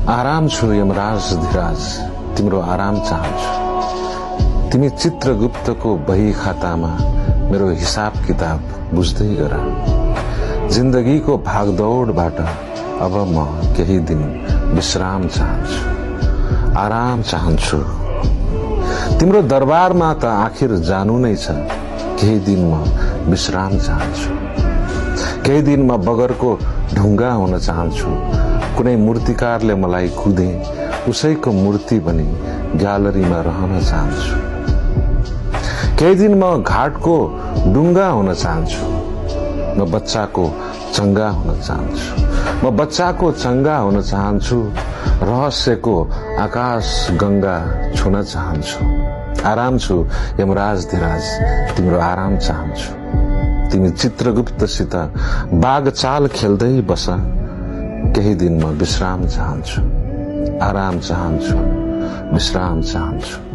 आराम छु यमराज धिराज तिम्रो आराम चाहन्छु। तिमी चित्रगुप्तको बही खातामा मेरो हिसाब किताब बुझ्दै गर। जिन्दगीको भागदौडबाट अब म केही दिन विश्राम चाहन्छु, आराम चाहन्छु। तिम्रो दरबारमा त आखिर जानु नै छ। केही दिन म विश्राम चाहन्छु। केही दिन म बगरको ढुङ्गा हुन चाहन्छु। कुनै मूर्तिकारले मलाई कुदे उसैको मूर्ति बनी ग्यालरीमा रहन चाहन्छु। केही दिन म घाटको डुङ्गा हुन चाहन्छु। म बच्चाको चंगा हुन चाहन्छु। म बच्चाको चंगा हुन चाहन्छु। रहस्यको आकाश गंगा छुन चाहन्छु। आराम छु यमराज धिराज तिम्रो आराम चाहन्छु। तिमी चित्रगुप्तसित बागचाल खेल्दै बस। केही दिन म विश्राम चाहन्छु, आराम चाहन्छु, विश्राम चाहन्छु।